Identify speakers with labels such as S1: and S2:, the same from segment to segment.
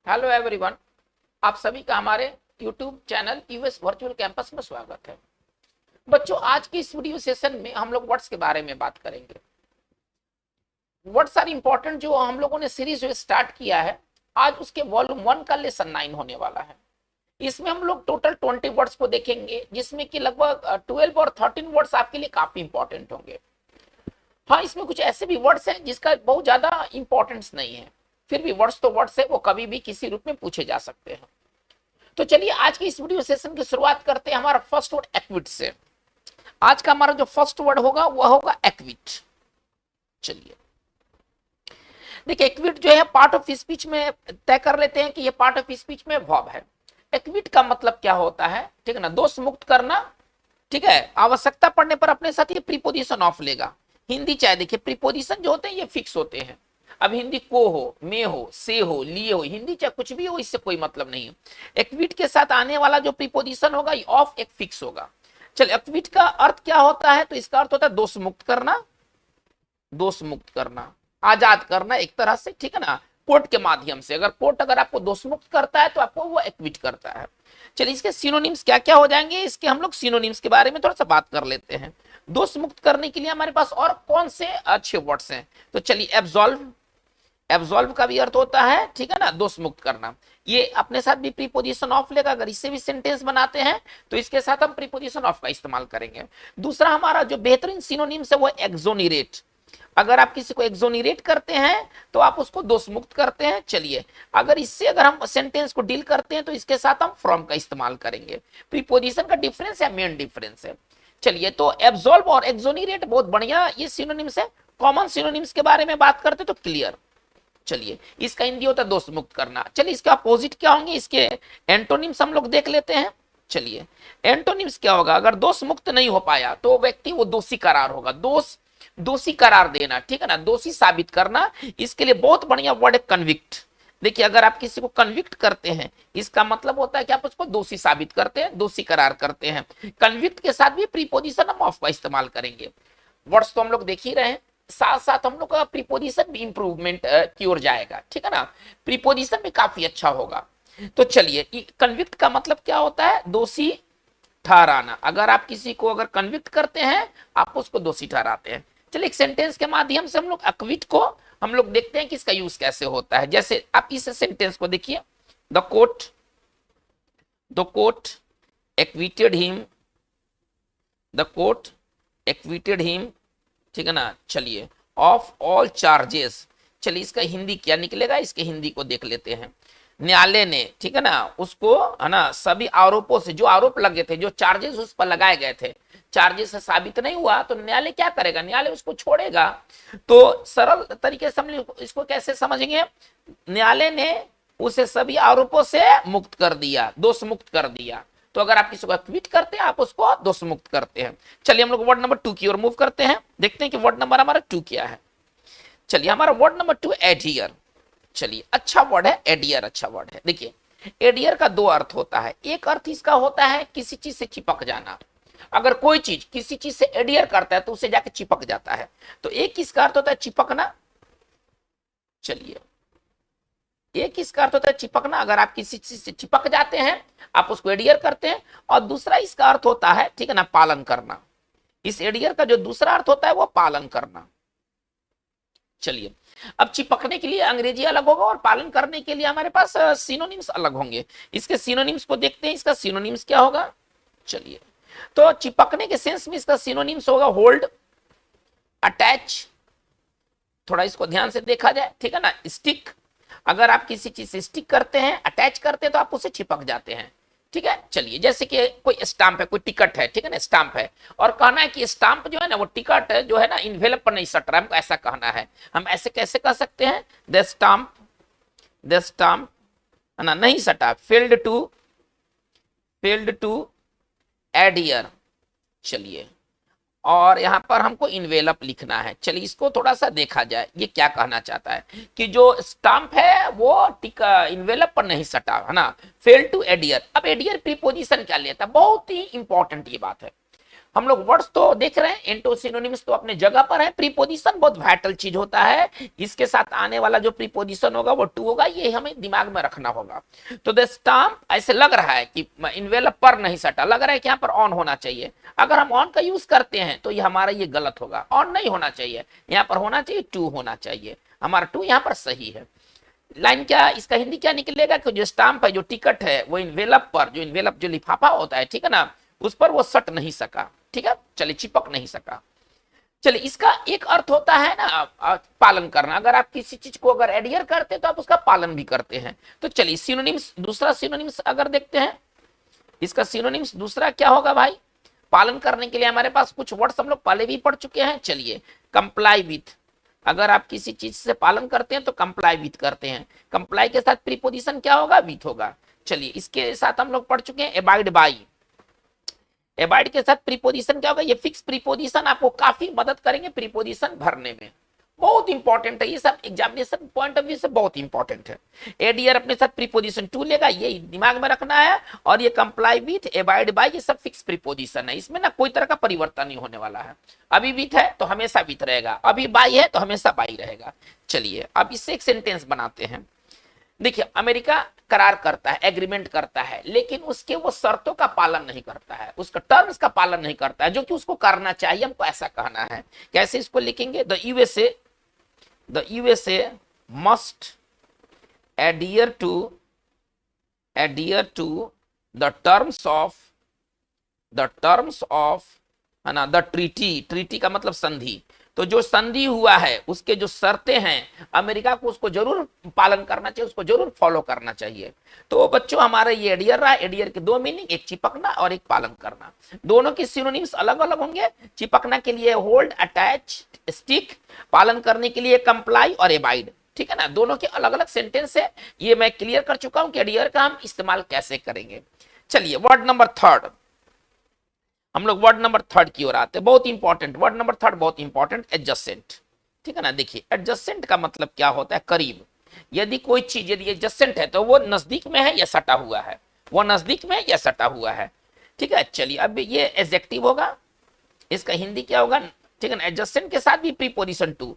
S1: Hello everyone, आप सभी का हमारे YouTube channel US virtual campus में स्वागत है। बच्चों, आज की इस वीडियो सेशन में हम लोग वर्ड्स के बारे में बात करेंगे। वर्ड्स आर इंपॉर्टेंट जो हम लोगों ने सीरीज स्टार्ट किया है। आज उसके वॉल्यूम 1 का लेसन 9 होने वाला है। इसमें हम लोग टोटल 20 वर्ड्स को देखेंगे, जिसमें कि लगभग 12 और 13 वर्ड्स आपके लिए काफी इंपॉर्टेंट होंगे। हाँ, इसमें कुछ ऐसे भी वर्ड्स हैं जिसका बहुत ज्यादा इंपॉर्टेंस नहीं है, फिर भी वर्ड्स तो वर्ड्स है, वो कभी भी किसी रूप में पूछे जा सकते हैं। तो चलिए आज की इस वीडियो सेशन की शुरुआत करते हैं हमारा फर्स्ट वर्ड एक्विट से। आज का हमारा जो फर्स्ट वर्ड होगा वह होगा एक्विट। चलिए देखिए, एक्विट जो है पार्ट ऑफ स्पीच में तय कर लेते हैं कि ये पार्ट ऑफ स्पीच में वर्ब है। एक्विट का मतलब क्या होता है, ठीक है ना, दोष मुक्त करना। ठीक है, आवश्यकता पड़ने पर अपने साथ ये प्रीपोजिशन ऑफ लेगा। हिंदी चाहे देखिए, प्रीपोजिशन जो होते हैं ये फिक्स होते हैं। अब हिंदी को हो, में हो, से हो, लिए हो, हिंदी चाहे कुछ भी हो, इससे कोई मतलब नहीं है। एक्विट के साथ आने वाला जो प्रीपोजिशन होगा ये ऑफ एक फिक्स होगा। चलिए, एक्विट का अर्थ क्या होता है, तो इसका अर्थ होता है दोष मुक्त करना, दोष मुक्त करना, आजाद करना एक तरह से, ठीक है ना, कोर्ट के माध्यम से। अगर कोर्ट अगर आपको दोष मुक्त करता है तो आपको वो एक्विट करता है। चलिए, इसके सिनोनिम्स क्या क्या हो जाएंगे, इसके हम लोग सिनोनिम्स के बारे में थोड़ा सा बात कर लेते हैं। दोष मुक्त करने के लिए हमारे पास और कौन से अच्छे वर्ड्स हैं, तो चलिए एब्सॉल्व। एब्सॉल्व का भी अर्थ होता है, ठीक है ना, दोष मुक्त करना। ये अपने साथ भी प्रीपोजिशन ऑफ लेगा। अगर इससे भी सेंटेंस बनाते हैं तो इसके साथ हम प्रीपोजिशन ऑफ का इस्तेमाल करेंगे। दूसरा हमारा जो बेहतरीन सिनोनिम्स है वो एक्सोनरेट। अगर आप किसी को एक्सोनरेट करते हैं तो आप उसको दोष मुक्त करते हैं। चलिए, अगर इससे अगर हम सेंटेंस को डील करते हैं तो इसके साथ हम फ्रॉम का इस्तेमाल करेंगे। प्रीपोजिशन का डिफरेंस है, मेन डिफरेंस है। चलिए, तो एब्सॉल्व और एक्सोनरेट बहुत बढ़िया ये सिनोनिम्स है। कॉमन सिनोनिम्स के बारे में बात करते तो क्लियर। चलिए, इसका हिंदी होता है दोष मुक्त करना। चलिए, इसके अपोजिट क्या होंगे, इसके एंटोनिम्स हम लोग देख लेते हैं। चलिए, एंटोनिम्स क्या होगा, अगर दोष मुक्त नहीं हो पाया तो व्यक्ति वो दोषी करार होगा। दोषी करार देना, ठीक है ना, दोषी साबित करना। इसके लिए बहुत बढ़िया वर्ड है कन्विक्ट। देखिए, अगर आप किसी को कन्विक्ट करते हैं इसका मतलब होता है कि आप उसको दोषी साबित करते हैं, दोषी करार करते हैं। कन्विक्ट के साथ भी प्रीपोजिशन हम ऑफ का इस्तेमाल करेंगे। वर्ड्स तो हम लोग देख ही रहे हैं, साथ साथ हम लोग का प्रीपोजिशन भी इंप्रूवमेंट की ओर जाएगा, ठीक है ना, प्रीपोजिशन भी काफी अच्छा होगा। तो चलिए, कन्विक्ट का मतलब क्या होता है, दोषी ठहराना। अगर आप किसी को अगर कन्विक्ट करते हैं आप उसको दोषी ठहराते हैं। चलिए, एक सेंटेंस के माध्यम से हम लोग एक्विट को हम लोग देखते हैं कि इसका यूज कैसे होता है। जैसे आप इस सेंटेंस को देखिए, the court acquitted him, the court acquitted him, ठीक है ना। चलिए, ऑफ ऑल चार्जेस। चलिए, इसका हिंदी क्या निकलेगा, इसके हिंदी को देख लेते हैं। न्यायालय ने, ठीक है ना, उसको, है ना, सभी आरोपों से, जो आरोप लगे थे, जो चार्जेस उस पर लगाए गए थे, चार्जेस से साबित नहीं हुआ तो न्यायालय क्या करेगा, न्यायालय उसको छोड़ेगा। तो सरल तरीके से हम इसको कैसे समझेंगे, न्यायालय ने उसे सभी आरोपों से मुक्त कर दिया, दोष मुक्त कर दिया। तो अगर आप किसी को एक्विट करते हैं आप उसको दोष मुक्त करते हैं। चलिए, हम लोग वर्ड नंबर 2 की ओर मूव करते हैं, देखते हैं कि वर्ड नंबर हमारा 2 क्या है। चलिए, हमारा वर्ड नंबर 2 एडियर। चलिए, अच्छा वर्ड है एडियर, अच्छा वर्ड है। देखिए, एडियर का दो अर्थ होता है। एक अर्थ इसका होता है किसी चीज से चिपक जाना। अगर कोई चीज किसी चीज से एडियर करता है तो उसे जाके चिपक जाता है। तो एक इसका अर्थ होता है चिपकना। चलिए, एक इसका अर्थ होता है चिपकना, अगर आप किसी चीज से चिपक जाते हैं आप उसको एडियर करते हैं। और दूसरा इसका अर्थ होता है, ठीक है ना, पालन करना। इस एडियर का जो दूसरा अर्थ होता है वो पालन करना। चलिए, अब चिपकने के लिए अंग्रेजी अलग होगा और पालन करने के लिए हमारे पास सिनोनिम्स अलग होंगे। इसके सिनोनिम्स को देखते हैं, इसका सिनोनिम्स क्या होगा। चलिए, तो चिपकने के सेंस में इसका सिनोनिम्स होगा होल्ड, अटैच, थोड़ा इसको ध्यान से देखा जाए, ठीक है ना, स्टिक। अगर आप किसी चीज से स्टिक करते हैं, अटैच करते हैं तो आप उसे चिपक जाते हैं, ठीक है। चलिए, जैसे कि कोई स्टाम्प है, कोई टिकट है, ठीक है ना, स्टाम्प है, और कहना है कि स्टाम्प जो है ना वो टिकट जो है ना इन्वेलप पर नहीं सट रहा है, हमको ऐसा कहना है। हम ऐसे कैसे कह सकते हैं, द स्टाम्प है ना नहीं सटा, फेल्ड टू एडियर। चलिए, और यहां पर हमको इन्वेलप लिखना है। चलिए, इसको थोड़ा सा देखा जाए, ये क्या कहना चाहता है कि जो स्टाम्प है वो इन्वेलप पर नहीं सटा, है ना, फेल टू एडियर। अब एडियर प्रीपोजिशन क्या लेता है, बहुत ही इंपॉर्टेंट ये बात है। हम लोग वर्ड्स तो देख रहे हैं, एंटो सिनोनिम्स तो अपने जगह पर है। प्रीपोजिशन बहुत वाइटल चीज होता है, इसके साथ आने वाला जो प्रीपोजिशन होगा वो टू होगा, ये हमें दिमाग में रखना होगा। तो द स्टाम्प ऐसे लग रहा है कि इन्वेलप पर नहीं सटा, लग रहा है कि यहाँ पर ऑन होना चाहिए। अगर हम ऑन का यूज करते हैं तो ये हमारा ये गलत होगा, ऑन नहीं होना चाहिए, यहाँ पर होना चाहिए टू होना चाहिए, हमारा टू यहाँ पर सही है। लाइन क्या, इसका हिंदी क्या निकलेगा कि जो स्टाम्प है, जो टिकट है, वो इन्वेलप पर, जो इन्वेलप जो लिफाफा होता है, ठीक है ना, उस पर वो सट नहीं सका, ठीक है, चलिए चिपक नहीं सका। चलिए इसका एक अर्थ होता है ना पालन करना, अगर आप किसी चीज को अगर एडियर करते हैं तो आप उसका पालन भी करते हैं। तो चलिए सिनोनिम्स, दूसरा सिनोनिम्स अगर देखते हैं, इसका सिनोनिम्स दूसरा क्या होगा भाई। पालन करने के लिए हमारे पास कुछ वर्ड्स हम लोग पहले भी पढ़ चुके हैं। चलिए कंप्लाई विथ, अगर आप किसी चीज से पालन करते हैं तो कंप्लाई विथ करते हैं, कंप्लाई के साथ प्रीपोजिशन क्या होगा, विथ होगा। चलिए इसके साथ हम लोग पढ़ चुके हैं एबाइड बाई, एबाइड के साथ प्रीपोजिशन क्या होगा, ये फिक्स प्रीपोजिशन आपको काफी मदद करेंगे प्रीपोजिशन भरने में, बहुत इंपॉर्टेंट है ये सब, एग्जामिनेशन पॉइंट ऑफ व्यू से बहुत इंपॉर्टेंट है। एडीआर अपने साथ प्रीपोजिशन टू लेगा, ये दिमाग में रखना है। और ये कंप्लाई विथ, एबाइड बाय, ये सब फिक्स प्रीपोजिशन है, इसमें ना कोई तरह का परिवर्तन नहीं होने वाला है। अभी विथ है तो हमेशा विथ रहेगा, अभी बाई है तो हमेशा बाई रहेगा। चलिए अब इससे एक सेंटेंस बनाते हैं। देखिए अमेरिका करार करता है, एग्रीमेंट करता है, लेकिन उसके वो शर्तों का पालन नहीं करता है, उसका टर्म्स का पालन नहीं करता है, जो कि उसको करना चाहिए, हमको ऐसा कहना है। कैसे इसको लिखेंगे, the USA must adhere to the terms of है ना, द ट्रीटी का मतलब संधि। तो जो संधि हुआ है उसके जो शर्तें हैं, अमेरिका को उसको जरूर पालन करना चाहिए, उसको जरूर फॉलो करना चाहिए। तो बच्चों हमारा ये एडियर रहा, एडियर के दो मीनिंग, एक चिपकना और एक पालन करना। दोनों के सिनोनिम्स अलग अलग होंगे, चिपकना के लिए होल्ड, अटैच, स्टिक, पालन करने के लिए कंप्लाई और एबाइड, ठीक है ना, दोनों के अलग अलग सेंटेंस है। ये मैं क्लियर कर चुका हूं कि एडियर का हम इस्तेमाल कैसे करेंगे। चलिए वर्ड नंबर थर्ड, हम लोग वर्ड नंबर थर्ड की ओर आते हैं, बहुत इंपॉर्टेंट वर्ड नंबर थर्ड, बहुत इंपॉर्टेंट, एडजसेंट, ठीक है ना। देखिए एडजसेंट का मतलब क्या होता है, करीब। यदि कोई चीज यदि एडजसेंट है तो वो नजदीक में है या सटा हुआ है, वो नजदीक में या सटा हुआ है, ठीक है। चलिए अब ये एडजेक्टिव होगा, इसका हिंदी क्या होगा, ठीक है ना, एडजसेंट के साथ भी प्रीपोजिशन टू।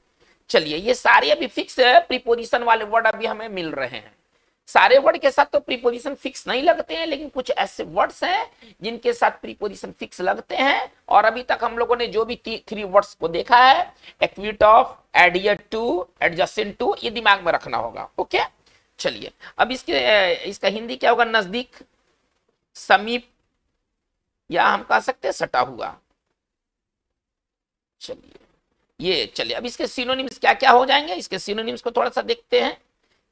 S1: चलिए ये सारे अभी फिक्स प्रीपोजिशन वाले वर्ड अभी हमें मिल रहे हैं। सारे वर्ड के साथ तो प्रीपोजिशन फिक्स नहीं लगते हैं, लेकिन कुछ ऐसे वर्ड्स हैं जिनके साथ प्रीपोजिशन फिक्स लगते हैं। और अभी तक हम लोगों ने जो भी थ्री वर्ड्स को देखा है, acquit of, adhere to, adjacent to, ये दिमाग में रखना होगा, ओके। चलिए अब इसका हिंदी क्या होगा, नजदीक, समीप, या हम कह सकते हैं सटा हुआ। चलिए अब इसके सिनोनिम्स क्या क्या हो जाएंगे, इसके सिनोनिम्स को थोड़ा सा देखते हैं।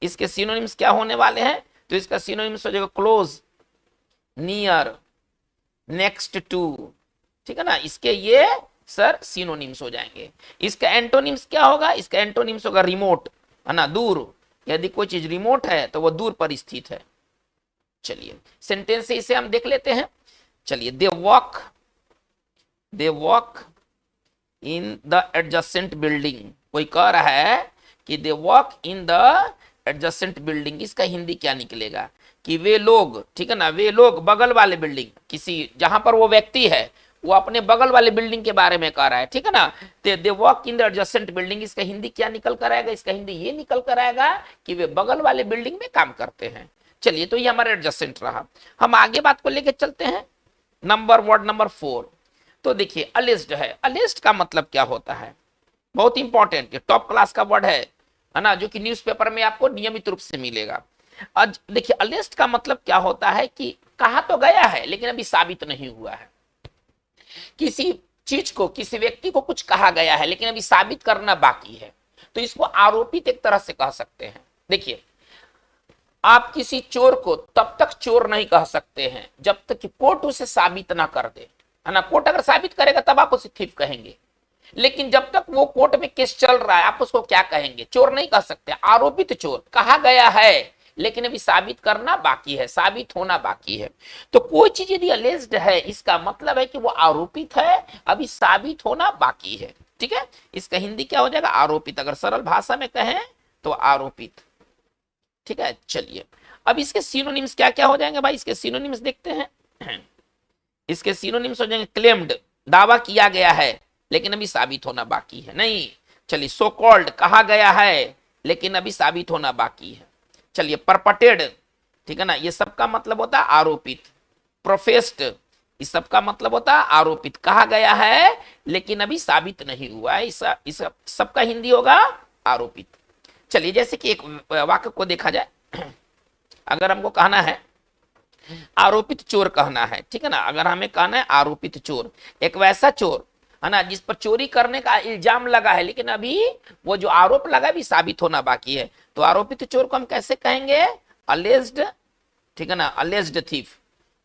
S1: इसके सिनोनिम्स क्या होने वाले हैं, तो इसका सिनोनिम्स हो जाएगा क्लोज, नियर, नेक्स्ट टू, ठीक है ना, इसके ये सर सिनोनिम्स हो जाएंगे। इसका एंटोनिम्स क्या होगा, इसका एंटोनिम्स होगा रिमोट, है ना, दूर। यदि कोई चीज रिमोट है तो वो दूर पर स्थित है। चलिए सेंटेंस से इसे हम देख लेते हैं। चलिए they walk in the adjacent building, कोई कह रहा है कि they walk in the adjacent building, इसका हिंदी क्या निकलेगा कि वे लोग, ठीक है ना, वे लोग बगल वाले बिल्डिंग, किसी जहां पर वो व्यक्ति है वो अपने बगल वाले बिल्डिंग के बारे में कह रहा है, ठीक है ना। They walk in the adjacent building, इसका हिंदी क्या निकल कर आएगा, इसका हिंदी ये निकल कर आएगा कि वे बगल वाले बिल्डिंग में काम करते हैं। चलिए तो ये हमारा एडजसेंट रहा। हम आगे बात को लेकर चलते हैं, वर्ड नंबर 4। तो देखिए अलिस्ड है, अलिस्ड का मतलब क्या होता है, बहुत इंपॉर्टेंट, ये टॉप क्लास का वर्ड है ना, जो कि न्यूज़पेपर में आपको नियमित रूप से मिलेगा। आज देखिए अलिस्ट का मतलब क्या होता है कि कहा तो गया है लेकिन अभी साबित नहीं हुआ है। किसी चीज को, किसी व्यक्ति को कुछ कहा गया है लेकिन अभी साबित करना बाकी है, तो इसको आरोपित एक तरह से कह सकते हैं। देखिए आप किसी चोर को तब तक चोर नहीं कह सकते हैं जब तक कि कोर्ट उसे साबित ना कर दे, है ना। कोर्ट अगर साबित करेगा तब आप उसे थीफ कहेंगे, लेकिन जब तक वो कोर्ट में केस चल रहा है आप उसको क्या कहेंगे, चोर नहीं कह सकते। आरोपित चोर, कहा गया है लेकिन अभी साबित करना बाकी है, साबित होना बाकी है। तो कोई चीज यदि अलेज्ड है, इसका मतलब है कि वो आरोपित है, अभी साबित होना बाकी है, ठीक है। इसका हिंदी क्या हो जाएगा, आरोपित, अगर सरल भाषा में कहें तो आरोपित, ठीक है। चलिए अब इसके सिनोनिम्स क्या क्या हो जाएंगे भाई, इसके सिनोनिम्स देखते हैं। इसके सिनोनिम्स हो जाएंगे क्लेम्ड, दावा किया गया है लेकिन अभी साबित होना बाकी है। नहीं, चलिए सो कॉल्ड कहा गया है लेकिन अभी साबित होना बाकी है। चलिए परपटेड, ठीक है ना, ये सबका मतलब होता है आरोपित। प्रोफेस्ड, इस सबका मतलब होता है आरोपित, कहा गया है लेकिन अभी साबित नहीं हुआ है, इस सबका हिंदी होगा आरोपित। चलिए जैसे कि एक वाक्य को देखा जाए, अगर हमको कहना है आरोपित चोर कहना है, ठीक है ना, अगर हमें कहना है आरोपित चोर, एक वैसा चोर है ना जिस पर चोरी करने का इल्जाम लगा है लेकिन अभी वो जो आरोप लगा भी साबित होना बाकी है, तो आरोपित चोर को हम कैसे कहेंगे? अलेज्ड, ठीक है ना, अलेज्ड थीफ।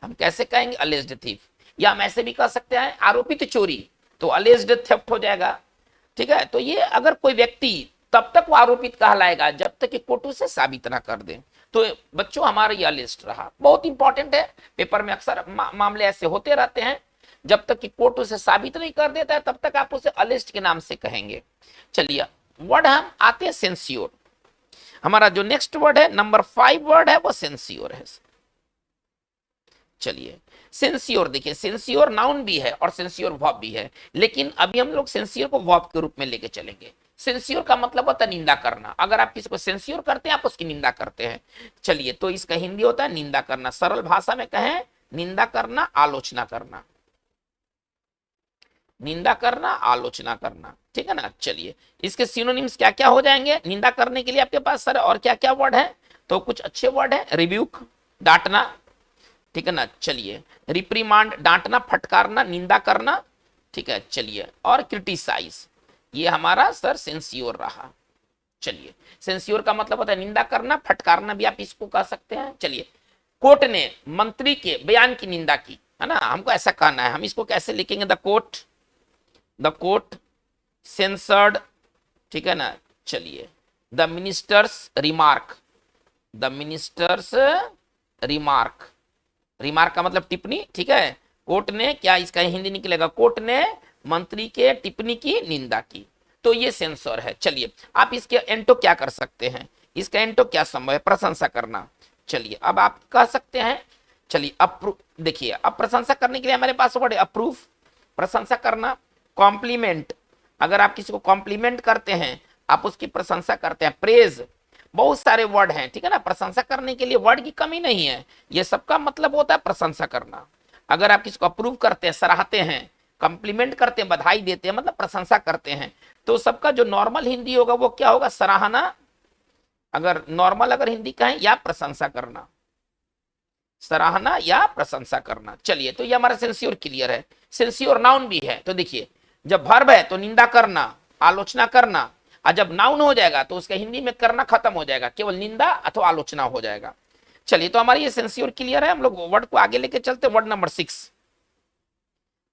S1: हम कैसे कहेंगे? Alleged thief. या हम ऐसे भी कह सकते हैं आरोपित चोरी, तो अलेज्ड थेफ्ट हो जाएगा, ठीक है। तो ये अगर कोई व्यक्ति, तब तक वो आरोपित कहलाएगा जब तक कि कोर्ट उसे साबित ना कर दे। तो बच्चों हमारा यह लिस्ट रहा, बहुत इंपॉर्टेंट है, पेपर में अक्सर मामले ऐसे होते रहते हैं, जब तक कि कोर्ट उसे साबित नहीं कर देता है तब तक आप उसे अलिस्ट के नाम से कहेंगे। चलिए वर्ड हम आते हैं सेंसियोर। हमारा जो नेक्स्ट वर्ड है नंबर 5 वर्ड है वो सेंसियोर है। चलिए सेंसियोर देखिए, सेंसियोर नाउन भी है और सेंसियोर वर्ब भी है, लेकिन अभी हम लोग सेंसियोर को वर्ब के रूप में लेके चलेंगे। सेंसियोर का मतलब होता है निंदा करना, अगर आप किसी को सेंसियोर करते हैं आप उसकी निंदा करते हैं। चलिए तो इसका हिंदी होता है निंदा करना, सरल भाषा में कहें निंदा करना, आलोचना करना, निंदा करना, आलोचना करना, ठीक है ना। चलिए इसके सिनोनिम्स क्या क्या हो जाएंगे निंदा करने के लिए आपके पास सर, और क्या क्या वर्ड है? तो कुछ अच्छे वर्ड है, रिब्यूक डांटना, ठीक है ना। चलिए रिप्रीमांड डांटना, फटकारना, निंदा करना, ठीक है। चलिए और क्रिटिसाइज, ये हमारा सर सेंसियोर रहा। चलिए सेंसियोर का मतलब होता है निंदा करना, फटकारना भी आप इसको कह सकते हैं। चलिए कोर्ट ने मंत्री के बयान की निंदा की, है ना, हमको ऐसा कहना है, हम इसको कैसे लिखेंगे? द कोर्ट सेंसर्ड, ठीक है ना। चलिए the ministers remark, the ministers remark, remark का मतलब टिप्पणी, ठीक है। कोर्ट ने, क्या इसका हिंदी निकलेगा? कोर्ट ने मंत्री के टिप्पणी की निंदा की, तो ये सेंसर है। चलिए आप इसके एंटो क्या कर सकते हैं? इसका एंटो क्या संभव है? प्रशंसा करना। चलिए अब आप कह सकते हैं, चलिए अप्रूव, देखिए अब प्रशंसा करने के लिए हमारे पास वर्ड है अप्रूव, प्रशंसा करना। कॉम्प्लीमेंट, अगर आप किसी को कॉम्प्लीमेंट करते हैं, आप उसकी प्रशंसा करते हैं। प्रेज, बहुत सारे वर्ड हैं, ठीक है ना, प्रशंसा करने के लिए वर्ड की कमी नहीं है, ये सबका मतलब होता है प्रशंसा करना। अगर आप किसी को अप्रूव करते हैं, सराहते हैं, कॉम्प्लीमेंट करते हैं, बधाई देते हैं, मतलब प्रशंसा करते हैं, तो सबका जो नॉर्मल हिंदी होगा वो क्या होगा? सराहना, अगर नॉर्मल अगर हिंदी कहें, या प्रशंसा करना, सराहना या प्रशंसा करना। चलिए तो ये हमारा सेंसियोर क्लियर है। सेंसियोर नाउन भी है, तो देखिए जब वर्ब है तो निंदा करना, आलोचना करना, और जब नाउन हो जाएगा तो उसका हिंदी में करना खत्म हो जाएगा, केवल निंदा अथवा आलोचना हो जाएगा। चलिए तो हमारी ये सेंसियोर क्लियर है, हम लोग वर्ड को आगे लेके चलते हैं, वर्ड नंबर 6।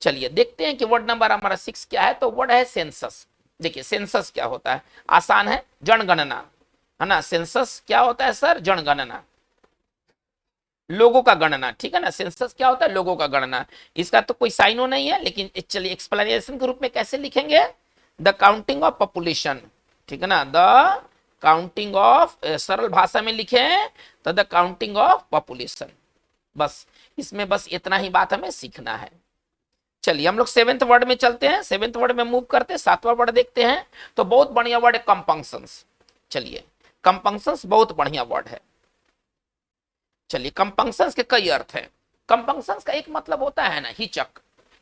S1: चलिए देखते हैं कि वर्ड नंबर हमारा 6 क्या है, तो वर्ड है सेंसस। देखिए सेंसस क्या होता है? आसान है, जनगणना, है ना। सेंसस क्या होता है सर? जनगणना, लोगों का गणना, ठीक है ना। सेंसस क्या होता है? लोगों का गणना। इसका तो कोई साइनो नहीं है, लेकिन चलिए एक्सप्लेनेशन के रूप में कैसे लिखेंगे? द काउंटिंग ऑफ पॉपुलेशन, ठीक है ना, द काउंटिंग ऑफ, सरल भाषा में लिखें तो द काउंटिंग ऑफ पॉपुलेशन। बस इसमें बस इतना ही बात हमें सीखना है। चलिए हम लोग 7th वर्ड में चलते हैं, 7th वर्ड में मूव करते हैं, 7वां वर्ड देखते हैं। तो बहुत बढ़िया वर्ड है कंपंक्शंस। चलिए कंपंक्शंस बहुत बढ़िया वर्ड है। चलिए कंपंक्शंस के कई अर्थ हैं। कंपंक्शंस का एक मतलब होता है ना हिचक,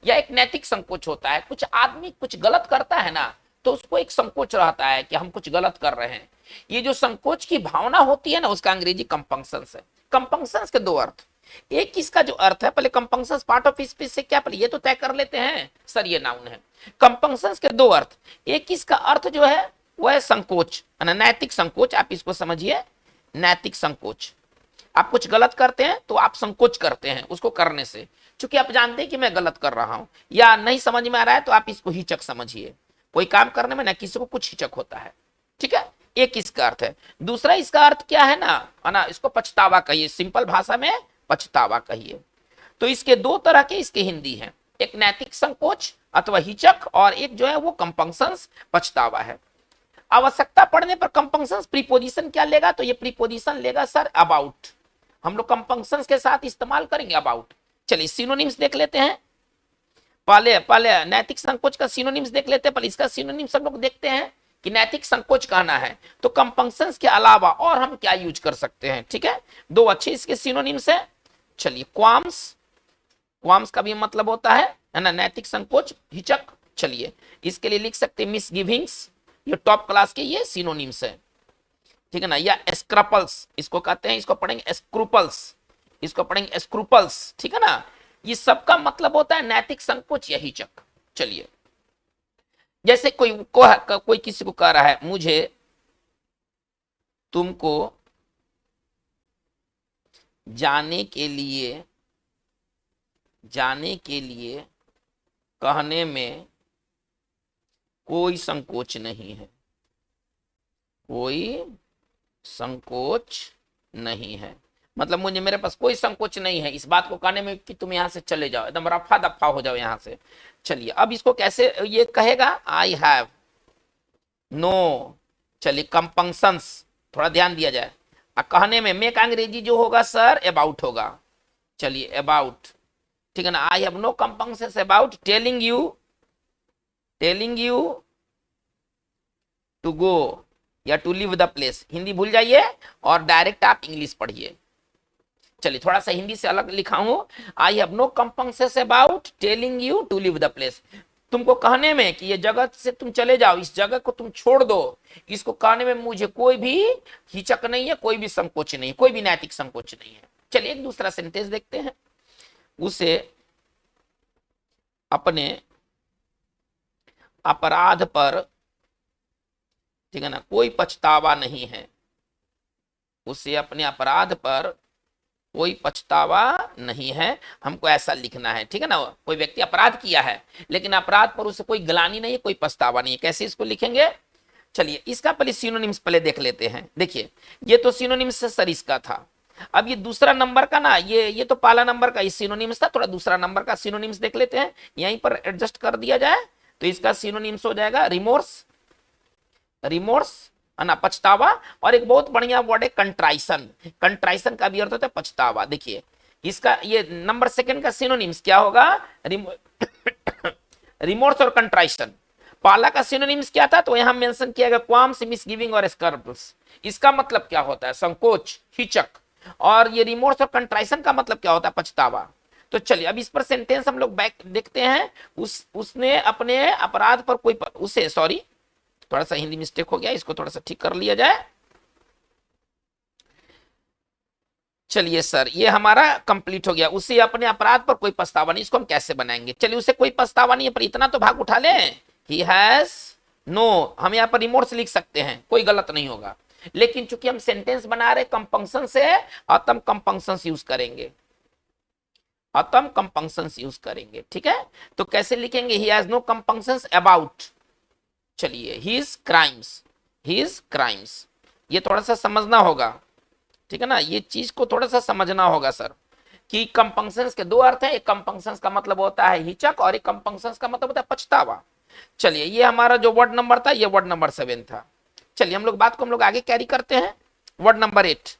S1: या एक नैतिक संकोच होता है। कुछ आदमी कुछ गलत करता है ना, तो उसको एक संकोच रहता है कि हम कुछ गलत कर रहे हैं। ये जो संकोच की भावना होती है ना, उसका अंग्रेजी कंपंक्शंस है। कंपंक्शंस के दो अर्थ, एक इसका जो अर्थ है, पहले कंपंक्शंस पार्ट ऑफ स्पीच से क्या, पहले ये तो तय कर लेते हैं सर, ये नाउन है। कंपंक्शंस के दो अर्थ, एक इसका अर्थ जो है वह है संकोच, नैतिक संकोच, आप इसको समझिए नैतिक संकोच। आप कुछ गलत करते हैं तो आप संकोच करते हैं उसको करने से, क्योंकि आप जानते हैं कि मैं गलत कर रहा हूं, या नहीं समझ में आ रहा है तो आप इसको हिचक समझिए। कोई काम करने में ना किसी को कुछ हिचक होता है, ठीक है, एक इसका अर्थ है। दूसरा इसका अर्थ क्या है ना, इसको पछतावा कहिए, सिंपल भाषा में पछतावा कहिए। तो इसके दो तरह के इसके हिंदी हैं, एक नैतिक संकोच अथवा हिचक, और एक जो है वो कंपंक्शंस, पछतावा है। आवश्यकता पड़ने पर कंपंक्शंस प्रीपोजिशन क्या लेगा, तो ये प्रीपोजिशन लेगा सर अबाउट। हम लोग कंपंक्शंस के साथ इस्तेमाल करेंगे अबाउट। चलिए सिनोनिम्स देख लेते हैं। पहले पहले नैतिक संकोच का सिनोनिम्स देख लेते हैं, पहले इसका सिनोनिम्स हम लोग देखते हैं कि नैतिक संकोच कहना है तो कंपंक्शंस के अलावा और हम क्या यूज कर सकते हैं। ठीक है, दो अच्छे इसके सिनोनिम्स है। चलिए, क्वाम्स, क्वाम्स का भी मतलब होता है ना नैतिक संकोच, हिचक। चलिए, इसके लिए लिख सकते हैं मिसगिविंग्स, ये टॉप क्लास के ये सिनोनिम्स है। ठीक है ना, या स्क्रपल्स इसको कहते हैं, इसको पढ़ेंगे स्क्रूपल्स, इसको पढ़ेंगे स्क्रूपल्स। ठीक है ना, ये सबका मतलब होता है नैतिक संकोच या हिचक। चलिए, जैसे कोई किसी को कह रहा है मुझे तुमको जाने के लिए कहने में कोई संकोच नहीं है, कोई संकोच नहीं है। मतलब मुझे, मेरे पास कोई संकोच नहीं है इस बात को कहने में कि तुम यहां से चले जाओ, एकदम रफा दफा हो जाओ यहां से। चलिए, अब इसको कैसे ये कहेगा, आई हैव नो, चलिए कंपंक्शंस, थोड़ा ध्यान दिया जाए। कहने में का अंग्रेजी जो होगा सर अबाउट होगा। चलिए, अबाउट, ठीक है ना, I have no compunctions about telling you to go या to leave the place. Hindi भूल जाइए और डायरेक्ट आप इंग्लिश पढ़िए। चलिए, थोड़ा सा हिंदी से अलग लिखा हूं, I have no compunctions about telling you to leave the place. तुमको कहने में कि ये जगह से तुम चले जाओ, इस जगह को तुम छोड़ दो, इसको कहने में मुझे कोई भी हिचक नहीं है, कोई भी संकोच नहीं है, कोई भी नैतिक संकोच नहीं है। चलिए, एक दूसरा सेंटेंस देखते हैं। उसे अपने अपराध पर, ठीक है ना, कोई पछतावा नहीं है, उसे अपने अपराध पर कोई पछतावा नहीं है। हमको ऐसा लिखना है। ठीक है ना, कोई व्यक्ति अपराध किया है लेकिन अपराध पर उसे कोई ग्लानि नहीं है, कोई पछतावा नहीं है। कैसे इसको लिखेंगे? चलिए, इसका पहले सिनोनिम्स पहले देख लेते हैं। देखिए, ये तो सिनोनिम्स से सर इसका था। अब ये दूसरा नंबर का ना, ये तो पहला नंबर का सिनोनिम्स था, थोड़ा दूसरा नंबर का सिनोनिम्स देख लेते हैं। यहीं पर एडजस्ट कर दिया जाए तो इसका सिनोनिम्स हो जाएगा रिमोर्स, है ना, पछतावा। और एक बहुत बढ़िया वर्ड है कंट्राइशन, कंट्राइशन का भी अर्थ होता है पछतावा। देखिए, इसका ये नंबर सेकंड का सिनोनिम्स क्या होगा? रिमोर्स और कंट्राइशन। पहला का सिनोनिम्स क्या था तो यहां मेंशन किया गया क्वाम्स, मिसगिविंग और स्क्रम्बल्स। इसका मतलब क्या होता है? संकोच, हिचक। और ये रिमोर्स और कंट्राइशन का मतलब क्या होता है? पछतावा। तो चलिए, अब इस पर सेंटेंस हम लोग बैक देखते हैं। उसने अपने अपराध पर कोई उसे, सॉरी थोड़ा सा हिंदी मिस्टेक हो गया, इसको थोड़ा सा ठीक कर लिया जाए। चलिए सर, ये हमारा कंप्लीट हो गया। उसे अपने अपराध पर कोई पछतावा नहीं, इसको हम कैसे बनाएंगे? चलिए, उसे कोई पछतावा नहीं है, पर इतना तो भाग उठा ले, ही हैज नो। हम यहाँ पर रिमोर्स लिख सकते हैं, कोई गलत नहीं होगा। लेकिन चूंकि हम सेंटेंस बना रहे कंपंक्शन से, अतम कंपंक्शंस यूज करेंगे, अतम कंपंक्शंस यूज करेंगे। ठीक है, तो कैसे लिखेंगे? He has no compunctions about, चलिए, हिज क्राइम्स। ये थोड़ा सा समझना होगा, ठीक है ना, ये चीज को थोड़ा सा समझना होगा सर, कि कंपंक्शंस के दो अर्थ हैं। एक कंपंक्शंस का मतलब होता है हिचक और एक कंपंक्शंस का मतलब होता है पछतावा। चलिए, ये हमारा जो वर्ड नंबर था, ये वर्ड नंबर 7 था। चलिए, हम लोग बात को हम लोग आगे कैरी करते हैं। वर्ड नंबर 8,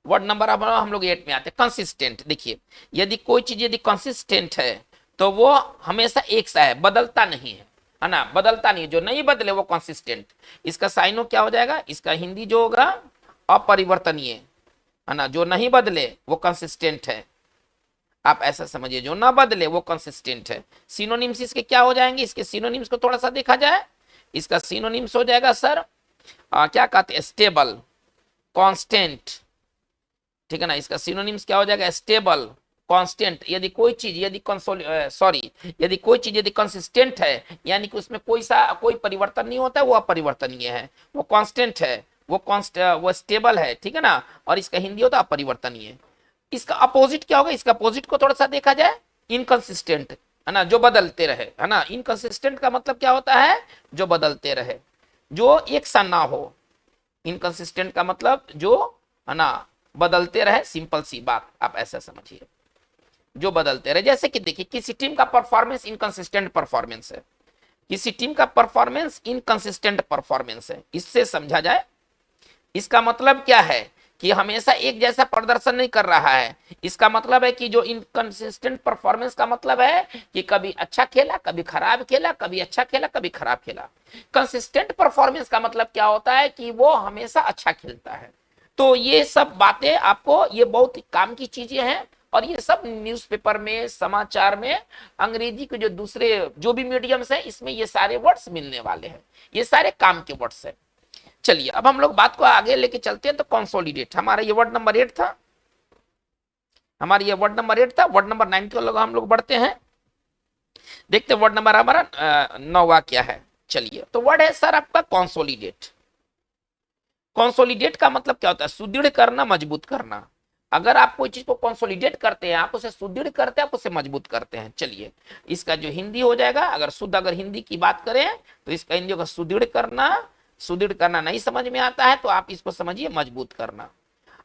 S1: वर्ड नंबर अब हम लोग 8 में आते हैं। कंसिस्टेंट। देखिए, यदि कोई चीज यदि कंसिस्टेंट है तो वो हमेशा एक सा है, बदलता नहीं है ना, बदलता नहीं, जो नहीं बदले वो कंसिस्टेंट। इसका साइनो क्या हो जाएगा? इसका हिंदी जो होगा अपरिवर्तनीय, है ना, जो नहीं बदले वो कंसिस्टेंट है। आप ऐसा समझिए, जो ना बदले वो कंसिस्टेंट है। सिनोनिम्स इसके क्या हो जाएंगे? इसके सिनोनिम्स को थोड़ा सा देखा जाए। इसका सिनोनिम्स हो जाएगा सर, क्या कहते हैं? Stable, constant. ठीक है ना, इसका सिनोनिम्स क्या हो जाएगा? Stable, constant. यदि कोई चीज यदि कोई चीज यदि कंसिस्टेंट है, यानी कि उसमें कोई परिवर्तन नहीं होता है, वो अपरिवर्तनीय है, वो कांस्टेंट है, वो स्टेबल है। ठीक है ना, और इसका हिंदी होता है अपरिवर्तनीय। इसका अपोजिट क्या होगा? इसका अपोजिट को थोड़ा सा देखा जाए, इनकंसिस्टेंट, है ना, जो बदलते रहे, है ना। इनकंसिस्टेंट का मतलब क्या होता है? जो बदलते रहे, जो एक सा ना हो। इनकंसिस्टेंट का मतलब जो, है ना, बदलते रहे। सिंपल सी बात, आप ऐसा समझिए, जो बदलते रहे। जैसे कि देखिए, किसी टीम का परफॉर्मेंस इनकंसिस्टेंट परफॉर्मेंस है, किसी टीम का परफॉर्मेंस इनकंसिस्टेंट परफॉर्मेंस है। इससे समझा जाए, इसका मतलब क्या है कि हमेशा एक जैसा प्रदर्शन नहीं कर रहा है। इसका मतलब है कि जो इनकंसिस्टेंट परफॉर्मेंस का मतलब है कि कभी अच्छा खेला, कभी खराब खेला, कभी अच्छा खेला, कभी खराब खेला। कंसिस्टेंट परफॉर्मेंस का मतलब क्या होता है कि वो हमेशा अच्छा खेलता है। तो ये सब बातें आपको, ये बहुत काम की चीजें हैं, और ये सब न्यूज़पेपर में, समाचार में, अंग्रेजी के जो दूसरे जो भी मीडियम्स है, इसमें ये सारे वर्ड्स मिलने वाले हैं। ये सारे काम के वर्ड्स हैं। चलिए अब हम लोग बात को आगे लेके चलते हैं। तो कंसोलिडेट हमारा ये वर्ड नंबर 8 था, हमारा ये वर्ड नंबर 8 था। वर्ड नंबर 9 को हम लोग बढ़ते हैं, देखते हैं वर्ड नंबर हमारा 9वां क्या है। चलिए, तो वर्ड है सर आपका कंसोलिडेट। कंसोलिडेट का मतलब क्या होता है? सुदृढ़ करना, मजबूत करना। अगर आप कोई चीज को कंसोलिडेट करते हैं, आप उसे सुदृढ़ करते हैं, आप उसे मजबूत करते हैं। चलिए, इसका जो हिंदी हो जाएगा, अगर शुद्ध अगर हिंदी की बात करें तो इसका हिंदी होगा सुदृढ़ करना। सुदृढ़ करना नहीं समझ में आता है तो आप इसको समझिए मजबूत करना।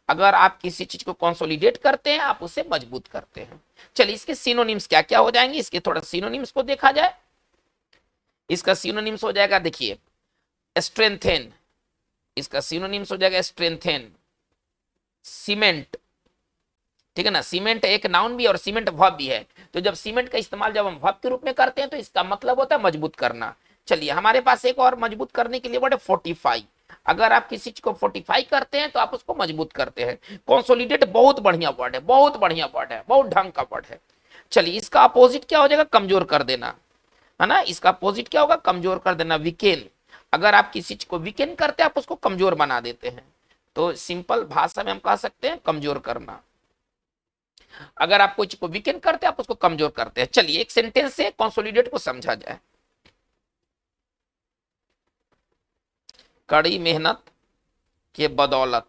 S1: अगर आप किसी चीज को कंसोलिडेट करते हैं, आप उसे मजबूत करते हैं। चलिए, इसके सिनोनिम्स क्या क्या हो जाएंगे, इसके थोड़ा सिनोनिम्स को देखा जाए। इसका सिनोनिम्स हो जाएगा, देखिए, स्ट्रेंथेन, इसका सिनोनिम्स हो जाएगा स्ट्रेंथेन, सीमेंट, ठीक है ना। सीमेंट एक नाउन भी है और सीमेंट वर्ब भी है। तो जब सीमेंट का इस्तेमाल जब हम वर्ब के रूप में करते हैं तो इसका मतलब होता है मजबूत करना। चलिए, हमारे पास एक और मजबूत करने के लिए वर्ड है फोर्टिफाई। अगर आप किसी चीज को फोर्टिफाई करते हैं तो आप उसको मजबूत करते हैं। कंसोलिडेट बहुत बढ़िया वर्ड है, बहुत बढ़िया वर्ड है, बहुत ढंग का वर्ड है। चलिए, इसका अपोजिट क्या हो जाएगा? कमजोर कर देना, है ना। इसका अपोजिट क्या होगा? कमजोर कर देना, वीकेन। अगर आप किसी चीज को वीकेन करते हैं, आप उसको कमजोर बना देते हैं। तो सिंपल भाषा में हम कह सकते हैं कमजोर करना। अगर आप कोई चीज को वीकेन करते हैं, आप उसको कमजोर करते हैं। चलिए, एक सेंटेंस से कंसोलिडेट को समझा जाए। कड़ी मेहनत के बदौलत,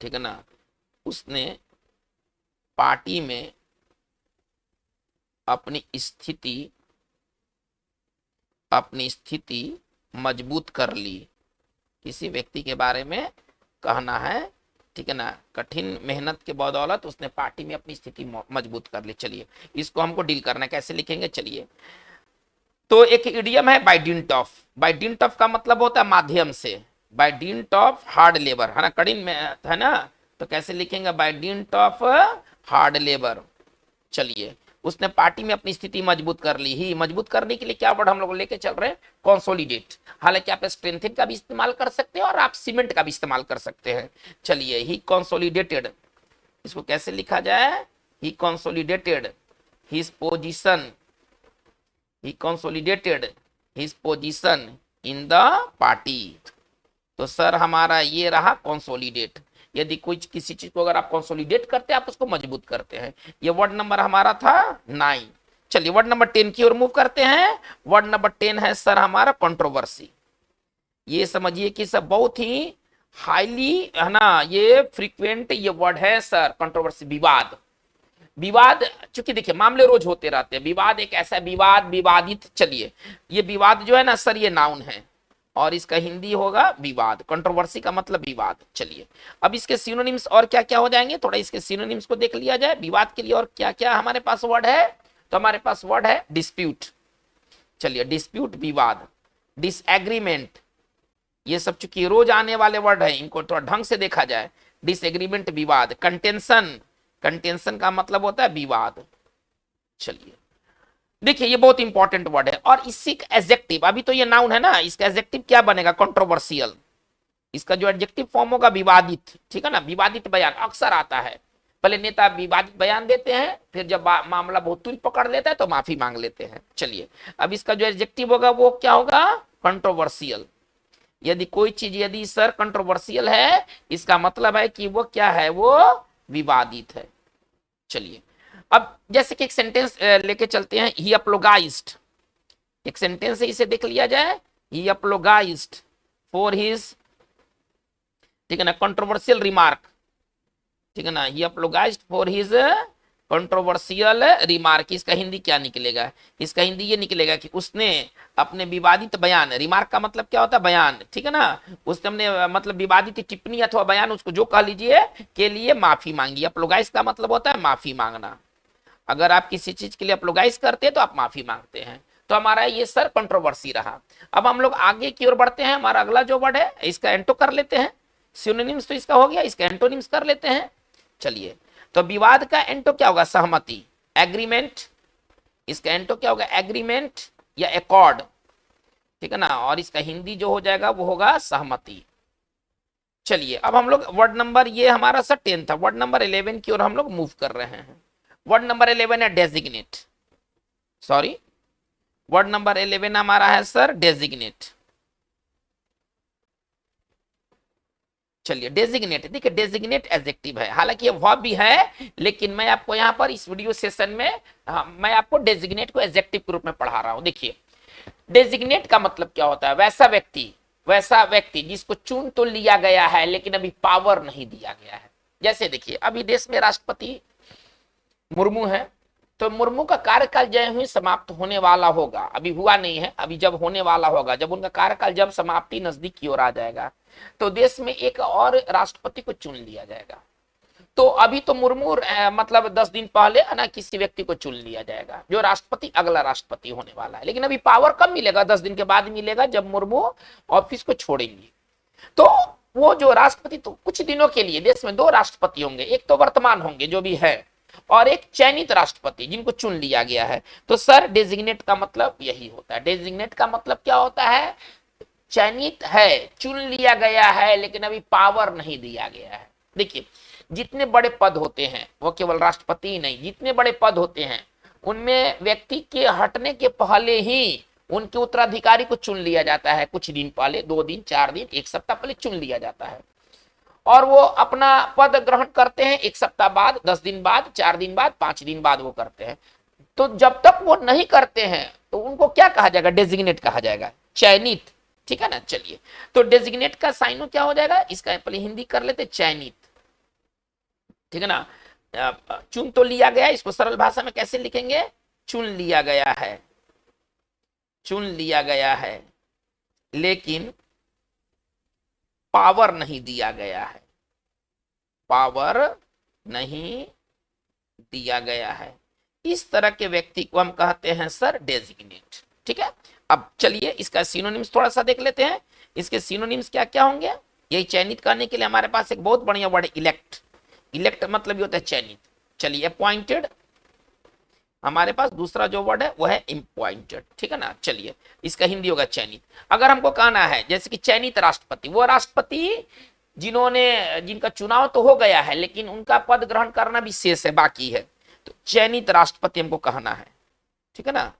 S1: ठीक है ना, उसने पार्टी में अपनी स्थिति मजबूत कर ली। किसी व्यक्ति के बारे में कहना है, ठीक है ना। कठिन मेहनत के बदौलत उसने पार्टी में अपनी स्थिति मजबूत कर ली। चलिए, इसको हमको डील करना है, कैसे लिखेंगे? चलिए, तो एक इडियम है by dint of. By dint of का मतलब होता है माध्यम से, by dint of hard labour, है ना, कठिन में, है ना। तो कैसे लिखेंगे? By dint of hard labour. चलिए, उसने पार्टी में अपनी स्थिति मजबूत कर ली। ही मजबूत करने के लिए क्या वर्ड हम लोग लेके चल रहे हैं? कंसोलिडेट। हालांकि आप स्ट्रेंथन का भी इस्तेमाल कर सकते हैं और आप सीमेंट का भी इस्तेमाल कर सकते हैं। चलिए, ही कंसोलिडेटेड, इसको कैसे लिखा जाए? He consolidated his position, he consolidated his position in the party। तो सर हमारा ये रहा कंसोलिडेट। यदि कोई किसी चीज को अगर आप कंसोलिडेट करते हैं, आप उसको मजबूत करते हैं। ये वर्ड नंबर हमारा था 9। चलिए, वर्ड नंबर 10 की ओर मूव करते हैं। वर्ड नंबर 10 है सर हमारा कंट्रोवर्सी। ये समझिए कि सब बहुत ही हाईली, है ना, ये फ्रीक्वेंट ये वर्ड है सर, कंट्रोवर्सी, विवाद। विवाद, चूंकि देखिए मामले रोज होते रहते हैं। विवाद एक ऐसा विवाद, विवादित। चलिए, ये विवाद जो है ना सर, ये नाउन है और इसका हिंदी होगा विवाद। कंट्रोवर्सी का मतलब विवाद। चलिए, अब इसके सिनोनिम्स और क्या क्या हो जाएंगे, थोड़ा इसके सिनोनिम्स को देख लिया जाए। विवाद के लिए और क्या क्या हमारे पास वर्ड है? तो हमारे पास वर्ड है डिस्प्यूट। चलिए, डिस्प्यूट विवाद, डिसएग्रीमेंट, ये सब चूंकि रोज आने वाले वर्ड है, इनको थोड़ा ढंग से देखा जाए। डिसएग्रीमेंट विवाद। कंटेंशन, कंटेंशन का मतलब होता है विवाद। चलिए, देखिए ये बहुत इंपॉर्टेंट वर्ड है। और इसी का एडजेक्टिव, अभी तो ये नाउन है ना, इसका एडजेक्टिव क्या बनेगा? कंट्रोवर्शियल। इसका जो एडजेक्टिव फॉर्म होगा विवादित, ठीक है ना। विवादित बयान अक्सर आता है, पहले नेता विवादित बयान देते हैं, फिर जब मामला बहुत तुरंत पकड़ लेता है तो माफी मांग लेते हैं। चलिए, अब इसका जो एडजेक्टिव होगा वो क्या होगा? कंट्रोवर्शियल। यदि कोई चीज यदि सर कंट्रोवर्शियल है, इसका मतलब है कि वो क्या है? वो विवादित है। चलिए, अब जैसे कि एक सेंटेंस लेके चलते हैं, ही अप्लोगाइज्ड। एक सेंटेंस है, इसे देख लिया जाए। ही अप्लोगाइज्ड फॉर हिज, ठीक है ना, कंट्रोवर्शियल रिमार्क, ठीक है ना। ही अप्लोगाइज्ड फॉर हिज कंट्रोवर्शियल रिमार्क। इसका हिंदी क्या निकलेगा? इसका हिंदी ये निकलेगा कि उसने अपने विवादित बयान, रिमार्क का मतलब क्या होता है? बयान, ठीक है ना। उसने अपने मतलब विवादित टिप्पणी अथवा बयान, उसको जो कह लीजिए, के लिए माफी मांगी। अप्लोगाइज का मतलब होता है माफी मांगना। अगर आप किसी चीज के लिए अप्लोगाइज करते हैं तो आप माफी मांगते हैं। तो हमारा ये सर कंट्रोवर्सी रहा। अब हम लोग आगे की ओर बढ़ते हैं। हमारा अगला जो वर्ड है इसका एंटो कर लेते हैं, सिनोनिम्स तो इसका हो गया, इसका एंटोनिम्स कर लेते हैं। चलिए, तो विवाद का एंटो क्या होगा? सहमति, एग्रीमेंट। इसका एंटो क्या होगा? एग्रीमेंट या एकॉर्ड, ठीक है ना। और इसका हिंदी जो हो जाएगा वो होगा सहमति। चलिए, अब हम लोग वर्ड नंबर, ये हमारा सर 10 था, वर्ड नंबर 11 की ओर हम लोग मूव कर रहे हैं। वर्ड नंबर 11 है डेजिग्नेट, सॉरी, वर्ड नंबर 11 हमारा है सर डेजिग्नेट। चलिए, डेजिग्नेट, देखिए डेजिग्नेट एडजेक्टिव है, हालांकि ये वर्ब भी है, लेकिन मैं आपको यहाँ पर इस वीडियो सेशन में मैं आपको डेजिग्नेट को एडजेक्टिव के रूप में पढ़ा रहा हूं। देखिए, डेजिग्नेट का मतलब क्या होता है? वैसा व्यक्ति जिसको चुन तो लिया गया है लेकिन अभी पावर नहीं दिया गया है। जैसे देखिए, अभी देश में राष्ट्रपति मुर्मू है, तो मुर्मू का कार्यकाल जय हुई समाप्त होने वाला होगा, अभी हुआ नहीं है, अभी जब होने वाला होगा, जब उनका कार्यकाल जब समाप्ति नजदीक की ओर आ जाएगा, तो देश में एक और राष्ट्रपति को चुन लिया जाएगा। तो अभी तो मुर्मू मतलब 10 दिन पहले ना किसी व्यक्ति को चुन लिया जाएगा जो राष्ट्रपति, अगला राष्ट्रपति होने वाला है, लेकिन अभी पावर कब मिलेगा? 10 दिन के बाद मिलेगा, जब मुर्मू ऑफिस को छोड़ेंगे। तो वो जो राष्ट्रपति, तो कुछ दिनों के लिए देश में 2 राष्ट्रपति होंगे, एक तो वर्तमान होंगे जो भी है, और एक चयनित राष्ट्रपति जिनको चुन लिया गया है। तो सर डेजिग्नेट का मतलब यही होता है। डेजिग्नेट का मतलब क्या होता है? चयनित है, चुन लिया गया है, लेकिन अभी पावर नहीं दिया गया है। देखिए, जितने बड़े पद होते हैं, वो केवल राष्ट्रपति ही नहीं, जितने बड़े पद होते हैं उनमें व्यक्ति के हटने के पहले ही उनके उत्तराधिकारी को चुन लिया जाता है। कुछ दिन पहले, 2 दिन, 4 दिन, 1 सप्ताह पहले चुन लिया जाता है, और वो अपना पद ग्रहण करते हैं 1 सप्ताह बाद, 10 दिन बाद, 4 दिन बाद, 5 दिन बाद वो करते हैं। तो जब तक वो नहीं करते हैं तो उनको क्या कहा जाएगा? डेजिग्नेट कहा जाएगा, चयनित, ठीक है ना। चलिए, तो डेजिग्नेट का साइनो क्या हो जाएगा? इसका पहले हिंदी कर लेते, चयनित, ठीक है ना। चुन तो लिया गया, इसको सरल भाषा में कैसे लिखेंगे? चुन लिया गया है, चुन लिया गया है, लेकिन पावर नहीं दिया गया है, पावर नहीं दिया गया है। इस तरह के व्यक्ति को हम कहते हैं सर डेजिग्नेट, ठीक है। अब चलिए इसका सिनोनिम्स थोड़ा सा देख लेते हैं। इसके सिनोनिम्स क्या क्या होंगे? यही चयनित करने के लिए हमारे पास एक बहुत बढ़िया वर्ड इलेक्ट। इलेक्ट मतलब ये होता है चयनित। चलिए, अपॉइंटेड, हमारे पास दूसरा जो वर्ड है वो है अपॉइंटेड, ठीक है ना। चलिए, इसका हिंदी होगा चयनित। अगर हमको कहना है जैसे कि चयनित राष्ट्रपति, वो राष्ट्रपति जिनका चुनाव तो हो गया है लेकिन उनका पद ग्रहण करना भी शेष है, बाकी है, तो चयनित राष्ट्रपति हमको कहना है, ठीक है ना।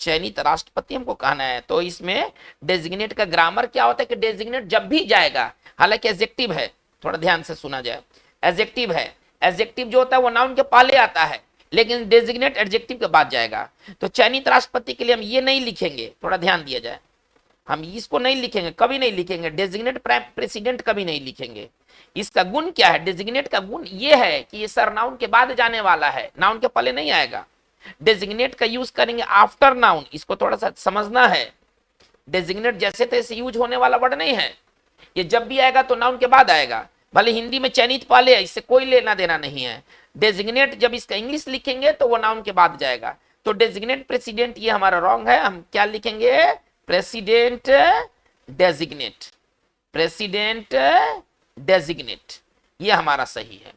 S1: चयनित राष्ट्रपति हमको कहना है। तो इसमें डेजिग्नेट का ग्रामर क्या होता है कि डेजिग्नेट जब भी जाएगा, हालांकि एडजेक्टिव है, थोड़ा ध्यान से सुना जाए, एडजेक्टिव है, एडजेक्टिव जो होता है वो नाउन के पहले आता है, लेकिन डेजिग्नेट एडजेक्टिव के बाद जाएगा। तो चयनित राष्ट्रपति के लिए हम ये नहीं लिखेंगे, थोड़ा ध्यान दिया जाए, हम इसको नहीं लिखेंगे, कभी नहीं लिखेंगे, डेजिग्नेट प्रेसिडेंट कभी नहीं लिखेंगे। इसका गुण क्या है? डेजिग्नेट का गुण ये है कि ये सर नाउन के बाद जाने वाला है, नाउन के पहले नहीं आएगा। डेजिग्नेट का यूज करेंगे आफ्टर नाउन, इसको थोड़ा सा समझना है। डेजिग्नेट जैसे तैसे यूज होने वाला वर्ड नहीं है, ये जब भी आएगा तो नाउन के बाद आएगा, भले हिंदी में चयनित पहले है, इससे कोई लेना देना नहीं है। डेजिग्नेट जब इसका इंग्लिश लिखेंगे तो वो नाउन के बाद जाएगा। तो डेजिग्नेट प्रेसिडेंट ये हमारा रॉन्ग है, हम क्या लिखेंगे? प्रेसिडेंट डेजिग्नेट, प्रेसिडेंट डेजिग्नेट, ये हमारा सही है।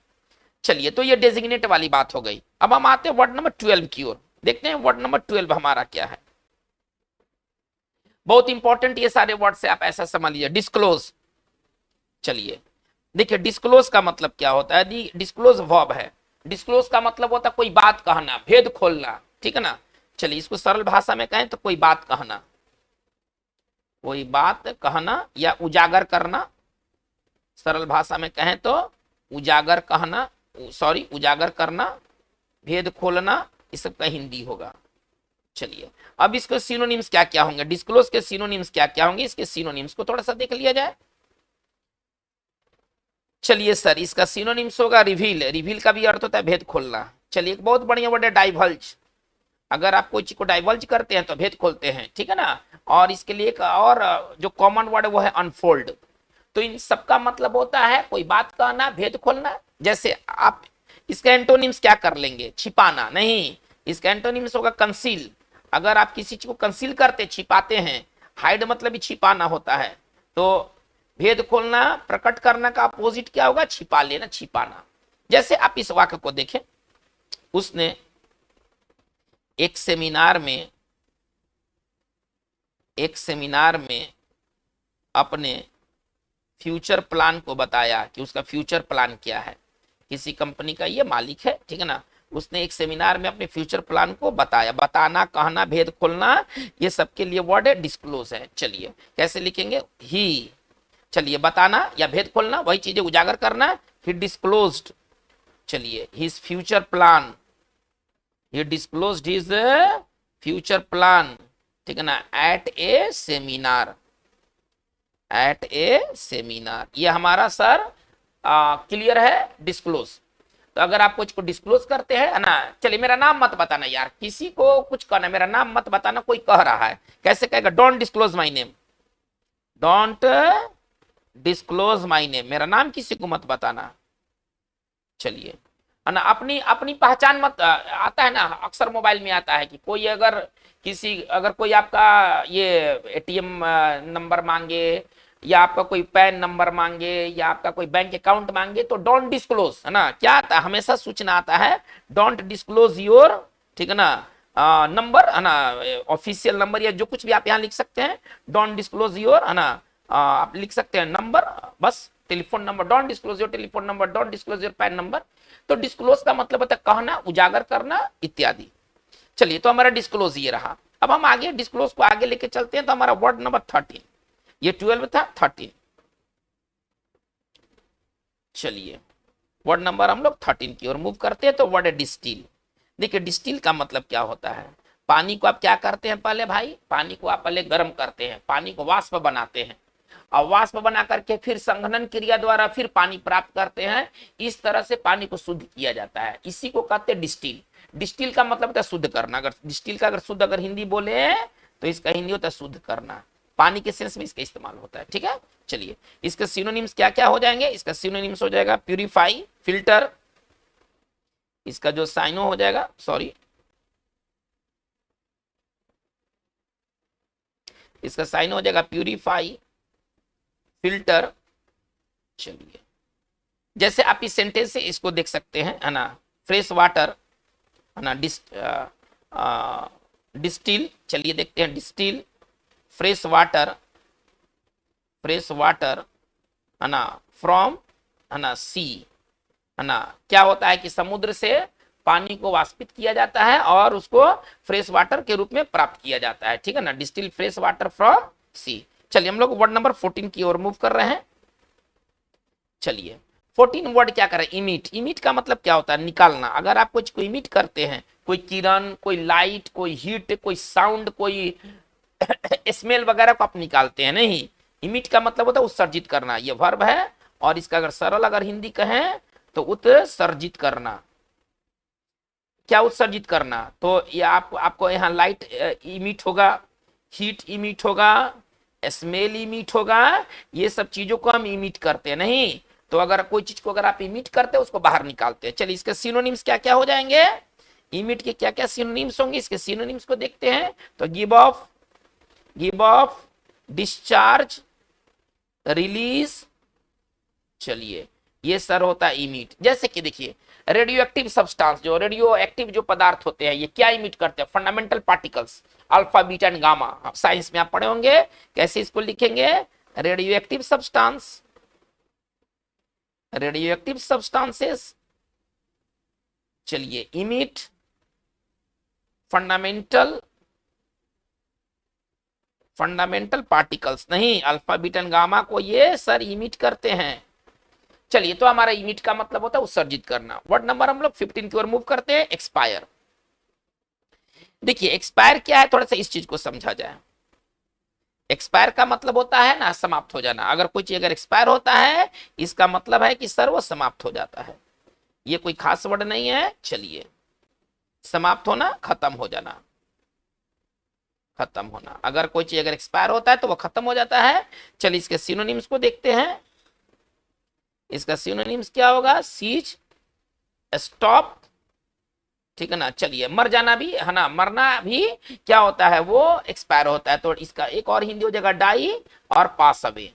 S1: चलिए, तो ये डेजिग्नेट वाली बात हो गई। अब हम आते हैं वर्ड नंबर 12 की ओर, देखते हैं वर्ड नंबर 12 हमारा क्या है। बहुत इंपॉर्टेंट ये सारे वर्ड से आप ऐसा समझ लीजिए। डिस्क्लोज, चलिए देखिए डिस्क्लोज का मतलब क्या होता है? डिस्क्लोज वर्ब है। डिस्क्लोज का मतलब होता है कोई बात कहना, भेद खोलना, ठीक है ना। चलिए, इसको सरल भाषा में कहें तो कोई बात कहना, कोई बात कहना या उजागर करना। सरल भाषा में कहें तो उजागर कहना, सॉरी उजागर करना, भेद खोलना, इस सब का हिंदी होगा। चलिए, अब इसके सिनोनिम्स क्या क्या होंगे? डिस्क्लोज के सिनोनिम्स क्या क्या होंगे? इसके सिनोनिम्स को थोड़ा सा देख लिया जाए। चलिए सर, इसका सिनोनिम्स होगा रिवील। रिवील का भी अर्थ होता है भेद खोलना। चलिए, एक बहुत बढ़िया वर्ड है डाइवल्ज। अगर आप कोई चीज को डाइवल्ज करते हैं तो भेद खोलते हैं, ठीक है ना। और इसके लिए एक और जो कॉमन वर्ड है वो है अनफोल्ड। तो इन सबका मतलब होता है कोई बात कहना, भेद खोलना। जैसे आप इसका एंटोनिम्स क्या कर लेंगे? छिपाना नहीं, इसका एंटोनिम्स होगा कंसील। अगर आप किसी चीज को कंसील करते, छिपाते हैं, हाइड मतलब ही छिपाना होता है, तो भेद खोलना, प्रकट करना का अपोजिट क्या होगा? छिपा लेना, छिपाना। जैसे आप इस वाक्य को देखें, उसने एक सेमिनार में अपने फ्यूचर प्लान को बताया कि उसका फ्यूचर प्लान क्या है। किसी कंपनी का ये मालिक है, ठीक है ना, उसने एक सेमिनार में अपने फ्यूचर प्लान को बताया। बताना, कहना, भेद खोलना, ये सबके लिए वर्ड है डिस्क्लोज है। चलिए कैसे लिखेंगे? ही, चलिए बताना या भेद खोलना, वही चीजें उजागर करना। ही डिस्क्लोज्ड, चलिए his future plan, he disclosed his future plan, ठीक है ना, at a seminar। ये हमारा सर क्लियर है, डिस्क्लोज। तो अगर आप कुछ को डिस्क्लोज करते हैं ना, चलिए मेरा नाम मत बताना यार, किसी को कुछ कहना, मेरा नाम मत बताना, कोई कह रहा है, कैसे कहेगा? Don't disclose my name, don't disclose my name, मेरा नाम किसी को मत बताना। चलिए, है ना, अपनी अपनी पहचान मत, आता है ना अक्सर मोबाइल में आता है कि कोई अगर कोई आपका ये एटीएम नंबर मांगे, या आपका कोई पैन नंबर मांगे, या आपका कोई बैंक अकाउंट मांगे, तो डोंट डिस्क्लोज, है ना, क्या आता है? हमेशा सूचना आता है डोंट डिस्क्लोज योर, ठीक है ना, नंबर, है ना, ऑफिशियल नंबर या जो कुछ भी आप यहाँ लिख सकते हैं, डोंट डिस्क्लोज योर, है ना, आप लिख सकते हैं नंबर, बस telephone number, don't disclose your telephone number, don't disclose your pan number. तो डिस्क्लोज का मतलब होता है कहना, उजागर करना इत्यादि। चलिए, तो हमारा डिस्क्लोज ये रहा। अब हम आगे डिस्क्लोज को आगे लेके चलते हैं, तो हमारा वर्ड नंबर 13, ये 12 था, 13। चलिए वर्ड नंबर हम लोग 13 की ओर मूव करते हैं, तो वर्ड है डिस्टिल। देखिए डिस्टिल का मतलब क्या होता है? पानी को आप क्या करते हैं? पहले भाई पानी को आप पहले गर्म करते हैं, पानी को वाष्प बनाते हैं, और वाष्प बना करके फिर संघनन क्रिया द्वारा फिर पानी प्राप्त करते हैं। इस तरह से पानी को शुद्ध किया जाता है, इसी को कहते हैं डिस्टिल। डिस्टिल का मतलब होता है शुद्ध करना। अगर डिस्टिल का शुद्ध अगर हिंदी बोले तो इसका हिंदी होता है शुद्ध करना। पानी के सेंस में इसका इस्तेमाल होता है, ठीक है। चलिए इसके सिनोनिम्स क्या क्या हो जाएंगे? इसका सिनोनिम्स हो जाएगा प्यूरिफाई, फिल्टर, इसका जो साइनो हो जाएगा, सॉरी, इसका साइन हो जाएगा प्यूरिफाई, फिल्टर। चलिए जैसे आप इस सेंटेंस से इसको देख सकते हैं, है ना, फ्रेश वाटर, है ना, डिस्टिल। चलिए देखते हैं, डिस्टिल फ्रेश वाटर, है ना, फ्रॉम, है ना, सी, है ना, क्या होता है कि समुद्र से पानी को वाष्पित किया जाता है और उसको फ्रेश वाटर के रूप में प्राप्त किया जाता है, ठीक है ना, डिस्टिल फ्रेश वाटर फ्रॉम सी। चलिए हम लोग वर्ड नंबर 14 की ओर मूव कर रहे हैं। चलिए 14 वर्ड क्या कर रहे हैं? इमिट। इमिट का मतलब क्या होता है? निकालना। अगर आप कुछ को इमिट करते हैं, कोई किरण, कोई लाइट, कोई हीट, कोई साउंड, कोई स्मेल वगैरह को आप निकालते हैं, नहीं। इमिट का मतलब होता है उत्सर्जित करना, ये वर्ब है। और इसका अगर सरल अगर हिंदी कहें तो उत्सर्जित करना। क्या उत्सर्जित करना? तो ये आपको यहाँ लाइट इमिट होगा, हीट इमिट होगा, स्मेल इमिट होगा, ये सब चीजों को हम इमिट करते हैं, नहीं। तो अगर कोई चीज को अगर आप इमिट करते हैं उसको बाहर निकालते हैं। चलिए इसके सिनोनिम्स क्या क्या हो जाएंगे? इमिट के क्या क्या सिनोनिम्स होंगे, इसके सिनोनिम्स को देखते हैं। तो गिव ऑफ, डिस्चार्ज, रिलीज। चलिए ये सर होता है इमिट। जैसे कि देखिए रेडियो एक्टिव सब्सटेंस, जो रेडियो एक्टिव जो पदार्थ होते हैं, ये क्या इमिट करते हैं? Fundamental particles, alpha, beta and gamma. Science में आप पढ़े होंगे, कैसे इसको लिखेंगे? Radio active substance, radio active substances. चलिए इमिट फंडामेंटल पार्टिकल्स, नहीं, अल्फा, बीटा एंड गामा को ये सर इमिट करते हैं। चलिए तो हमारा इमिट का मतलब होता है उत्सर्जित करना। वर्ड नंबर हम लोग 15 की ओर मूव करते हैं, एक्सपायर। देखिए एक्सपायर क्या है, थोड़ा सा इस चीज को समझा जाए। एक्सपायर का मतलब होता है ना समाप्त हो जाना। अगर कोई चीज अगर एक्सपायर होता है, इसका मतलब है कि सर वो समाप्त हो जाता है। ये कोई खास वर्ड नहीं है। चलिए समाप्त होना, खत्म हो जाना, खत्म होना। अगर कोई चीज अगर एक्सपायर होता है तो वो खत्म हो जाता है। चलिए इसके सिनोनिम्स को देखते हैं। इसका सिनोनिम्स क्या होगा? सीज, स्टॉप, ठीक है ना। चलिए मर जाना भी है ना, मरना भी क्या होता है, वो एक्सपायर होता है। तो इसका एक और हिंदी हो जाएगा डाई और पास अवे।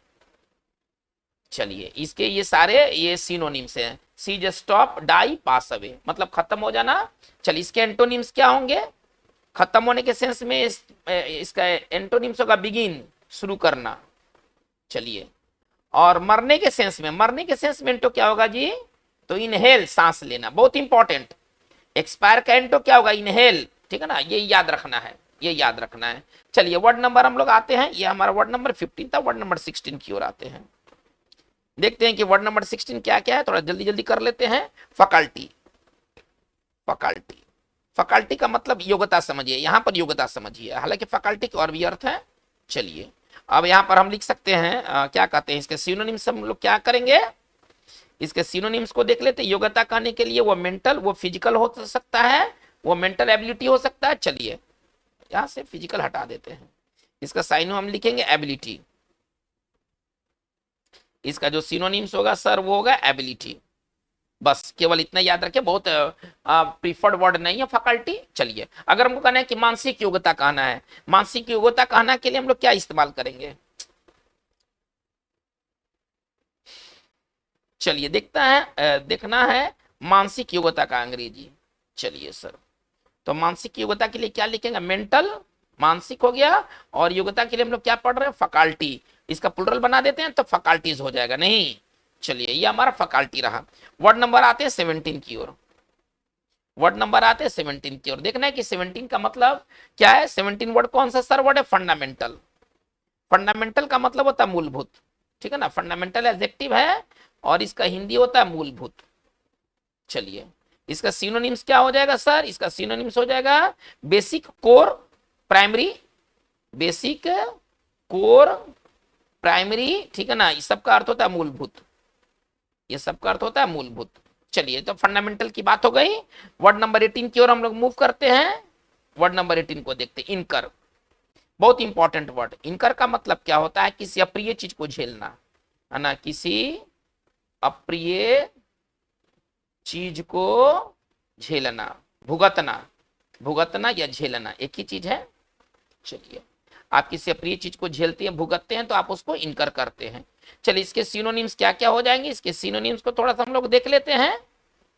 S1: चलिए इसके ये सारे ये सिनोनिम्स हैं, see just stop die pass away मतलब खत्म हो जाना। चलिए इसके एंटोनिम्स क्या होंगे, खत्म होने के सेंस में इसका एंटोनिम्स होगा बिगिन शुरू करना। चलिए और मरने के सेंस में, मरने के सेंस में एंटो क्या होगा जी, तो इनहेल सांस लेना, बहुत इंपॉर्टेंट। एक्सपायर का एंटो क्या होगा, इनहेल, ठीक है ना, ये याद रखना है, ये याद रखना है। चलिए वर्ड नंबर हम लोग आते हैं, ये हमारा वर्ड नंबर 15 था, वर्ड नंबर 16 की ओर आते हैं। देखते हैं कि वर्ड नंबर 16 क्या क्या है, थोड़ा जल्दी जल्दी कर लेते हैं। फैकल्टी, फैकल्टी, फैकल्टी का मतलब योग्यता समझिए, यहां पर योग्यता समझिए, हालांकि फैकल्टी के और भी अर्थ है। चलिए अब यहां पर हम लिख सकते हैं क्या कहते हैं, इसके सिनोनिम्स हम लोग क्या करेंगे, इसके सिनोनिम्स को देख लेते हैं। योग्यता कहने के लिए वो मेंटल, वो फिजिकल हो सकता है, वो मेंटल एबिलिटी हो सकता है। चलिए यहां से फिजिकल हटा देते हैं, इसका साइनो हम लिखेंगे एबिलिटी। इसका जो सिनोनिम्स होगा सर वो होगा एबिलिटी, बस केवल इतना याद रखें, बहुत प्रीफर्ड वर्ड नहीं है फैकल्टी। चलिए अगर हमको कहना है कि मानसिक योग्यता कहना है, मानसिक योग्यता कहना के लिए हम लोग क्या इस्तेमाल करेंगे, चलिए देखता है, देखना है मानसिक योग्यता का अंग्रेजी। चलिए सर तो मानसिक योग्यता के लिए क्या लिखेंगे, मेंटल, मानसिक हो गया, और योग्यता के लिए हम लोग क्या पढ़ रहे हैं, फैकल्टी। इसका प्लुरल बना देते हैं तो फैकल्टीज हो जाएगा, नहीं। चलिए ये हमारा फैकल्टी रहा। वर्ड नंबर आते हैं 17 की ओर, वर्ड नंबर आते हैं 17 की ओर। देखना है कि 17 का मतलब क्या है। 17 वर्ड कौन सा सर वर्ड है, फंडामेंटल। फंडामेंटल का मतलब होता है मूलभूत, ठीक है ना, फंडामेंटल एडजेक्टिव है और इसका हिंदी होता है मूलभूत। चलिए इसका सिनोनिम्स क्या हो जाएगा सर, इसका सिनोनिम्स हो जाएगा basic, core, primary, basic, core, primary, ठीक है ना, इस सब का अर्थ होता है मूलभूत, ये सब का अर्थ होता है मूलभूत। चलिए तो फंडामेंटल की बात हो गई। वर्ड नंबर 18 की ओर हम लोग मूव करते हैं। वर्ड नंबर 18 को देखते हैं, इनकर, बहुत इंपॉर्टेंट वर्ड। इनकर का मतलब क्या होता है, किसी अप्रिय चीज को झेलना, है ना, किसी अप्रिय चीज को झेलना, भुगतना, भुगतना या झेलना एक ही चीज है। चलिए आप किसी अप्रिय चीज को झेलते हैं, भुगतते हैं, तो आप उसको इनकर करते हैं। चलिए इसके सिनोनिम्स क्या क्या हो जाएंगे, इसके सिनोनिम्स को थोड़ा सा हम लोग देख लेते हैं।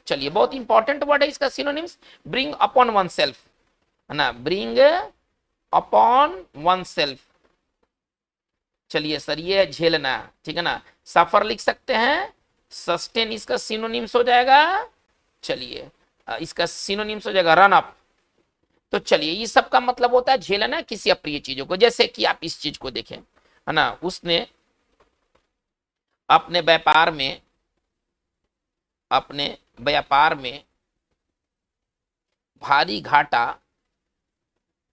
S1: चलिए बहुत इंपॉर्टेंट वर्ड है इसका synonyms, bring upon one self, है ना, ब्रिंग अपॉन वन सेल्फ। चलिए सर ये झेलना, ठीक है ना, सफर लिख सकते हैं, सस्टेन इसका सिनोनिम्स हो जाएगा। चलिए इसका सिनोनिम्स हो जाएगा रन अप। तो चलिए ये सब का मतलब होता है झेलना किसी अप्रिय चीजों को। जैसे कि आप इस चीज को देखें, है ना, उसने अपने व्यापार में, अपने व्यापार में भारी घाटा,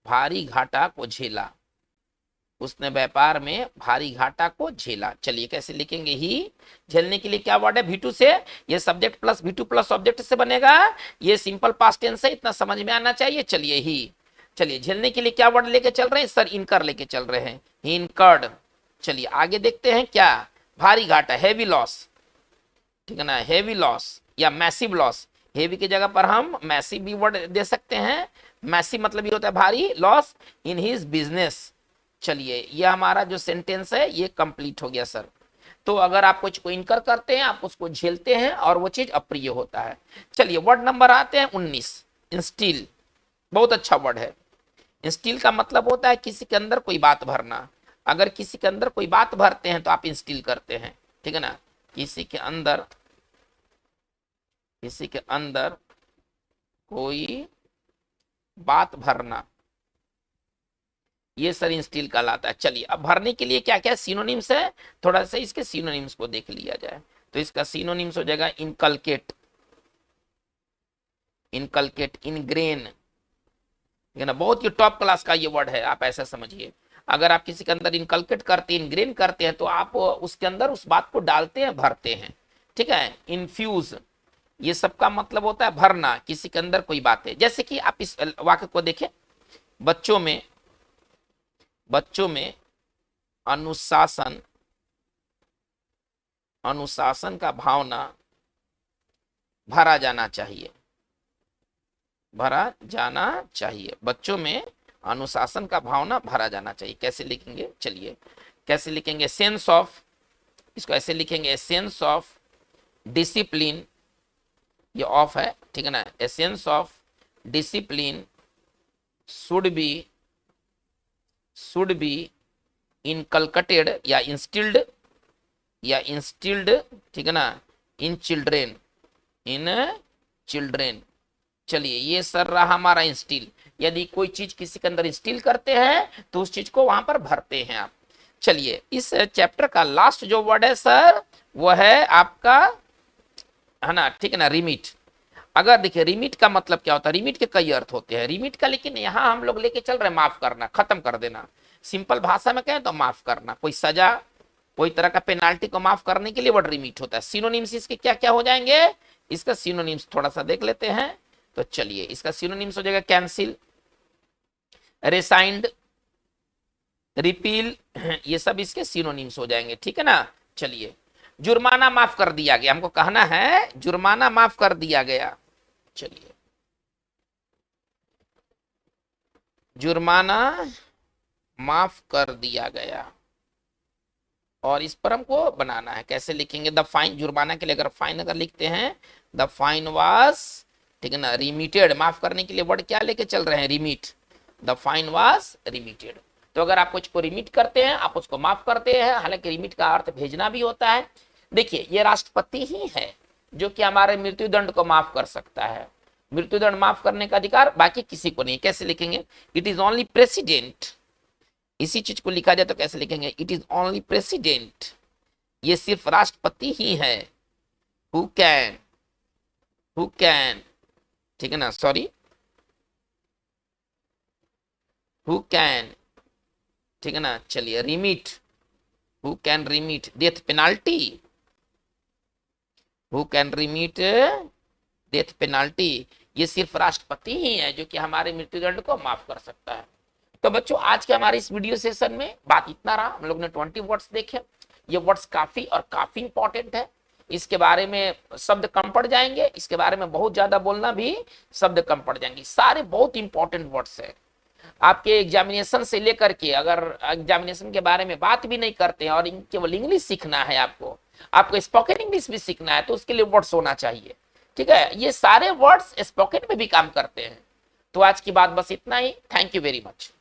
S1: भारी घाटा को झेला, उसने व्यापार में भारी घाटा को झेला। चलिए कैसे लिखेंगे, ही, झेलने के लिए क्या वर्ड है, V2 से, ये subject plus V2 plus object से बनेगा, ये सिंपल पास्ट टेंस है, इतना समझ में आना चाहिए। चलिए ही, चलिए झेलने के लिए क्या वर्ड लेके चल रहे हैं सर, इनकर लेके चल रहे हैं, ही इनकर्ड। चलिए आगे देखते हैं क्या, भारी घाटा, हैवी लॉस, ठीक है ना, हैवी लॉस या मैसिव लॉस। हेवी की जगह पर हम मैसिव भी वर्ड दे सकते हैं, मैसिव मतलब ये होता है भारी, लॉस इन हिज बिजनेस। चलिए ये हमारा जो सेंटेंस है ये कंप्लीट हो गया सर। तो अगर आप कुछ को इनकर करते हैं, आप उसको झेलते हैं और वो चीज अप्रिय होता है। चलिए वर्ड नंबर आते हैं 19, इंस्टिल, बहुत अच्छा वर्ड है। इंस्टिल का मतलब होता है किसी के अंदर कोई बात भरना। अगर किसी के अंदर कोई बात भरते हैं तो आप इंस्टिल करते हैं, ठीक है ना, किसी के अंदर, किसी के अंदर कोई बात भरना, ये सर इंस्टिल कहलाता है। चलिए अब भरने के लिए क्या क्या सिनोनिम्स है, थोड़ा सा इसके सिनोनिम्स को देख लिया जाए। तो इसका सिनोनिम्स हो जाएगा इनकलकेट, इनकलकेट, इनग्रेन, ठीक है ना, बहुत ही टॉप क्लास का ये वर्ड है, आप ऐसा समझिए। अगर आप किसी के अंदर इनकलकेट करते हैं, इनग्रेन करते हैं, तो आप उसके अंदर उस बात को डालते हैं, भरते हैं, ठीक है। इनफ्यूज, ये सबका मतलब होता है भरना, किसी के अंदर कोई बात है। जैसे कि आप इस वाक्य को देखें, बच्चों में, बच्चों में अनुशासन, अनुशासन का भावना भरा जाना चाहिए, भरा जाना चाहिए, बच्चों में अनुशासन का भावना भरा जाना चाहिए। कैसे लिखेंगे, चलिए कैसे लिखेंगे, सेंस ऑफ, इसको ऐसे लिखेंगे, सेंस ऑफ डिसिप्लिन, ये ऑफ है, ठीक है ना, essence of discipline should be inculcated या इंस्टिल्ड, ठीक है ना, इन चिल्ड्रेन। चलिए ये सर रहा हमारा इंस्टिल, यदि कोई चीज किसी के अंदर इंस्टिल करते हैं तो उस चीज को वहां पर भरते हैं आप। चलिए इस चैप्टर का लास्ट जो वर्ड है सर वो है आपका, है ना, ठीक है ना, रिमिट। अगर देखिए रिमिट का मतलब क्या होता है, रिमिट के कई अर्थ होते हैं रिमिट का, लेकिन यहाँ हम लोग लेके चल रहे हैं माफ करना, खत्म कर देना। सिंपल भाषा में कहें तो माफ करना, कोई सजा, कोई तरह का पेनाल्टी को माफ करने के लिए वर्ड रिमिट होता है। सिनोनिम्स इसके क्या क्या हो जाएंगे, इसका सिनोनिम्स थोड़ा सा देख लेते हैं। तो चलिए इसका सिनोनिम्स हो जाएगा कैंसिल, रेसाइंड, रिपील, ये सब इसके सिनोनिम्स हो जाएंगे, ठीक है ना। चलिए जुर्माना माफ कर दिया गया, हमको कहना है जुर्माना माफ कर दिया गया। चलिए जुर्माना माफ कर दिया गया, और इस पर हमको बनाना है, कैसे लिखेंगे, द फाइन, जुर्माना के लिए अगर फाइन अगर लिखते हैं, द फाइन वाज, ठीक है ना, रिमिटेड, माफ करने के लिए वर्ड क्या लेके चल रहे हैं, remit, the fine was remitted. तो अगर आप कुछ को रिमिट करते हैं आप उसको माफ करते हैं, हालांकि रिमिट का अर्थ भेजना भी होता है। देखिए ये राष्ट्रपति ही है जो कि हमारे मृत्युदंड को माफ कर सकता है, मृत्युदंड माफ करने का अधिकार बाकी किसी को नहीं। कैसे लिखेंगे, इट इज ओनली प्रेसिडेंट, इसी चीज को लिखा जाए तो कैसे लिखेंगे, इट इज ओनली प्रेसिडेंट, ये सिर्फ राष्ट्रपति ही है, हु कैन, ठीक है ना, सॉरी, हु कैन, ठीक है ना। चलिए remit, who can remit death penalty, who can remit death penalty, ये सिर्फ राष्ट्रपति ही है जो कि हमारे मृत्युदंड को माफ कर सकता है। तो बच्चों आज के हमारे इस वीडियो सेशन में बात इतना रहा, हम लोग ने 20 वर्ड्स देखे, ये वर्ड्स काफी और काफी इंपॉर्टेंट है, इसके बारे में शब्द कम पड़ जाएंगे, इसके बारे में बहुत ज्यादा बोलना भी शब्द कम पड़ जाएंगे, सारे बहुत इंपॉर्टेंट वर्ड्स है। आपके एग्जामिनेशन से लेकर के, अगर एग्जामिनेशन के बारे में बात भी नहीं करते हैं और केवल इंग्लिश सीखना है, आपको स्पोकन इंग्लिश भी सीखना है, तो उसके लिए वर्ड्स होना चाहिए, ठीक है। ये सारे वर्ड्स स्पोकन में भी काम करते हैं। तो आज की बात बस इतना ही, थैंक यू वेरी मच।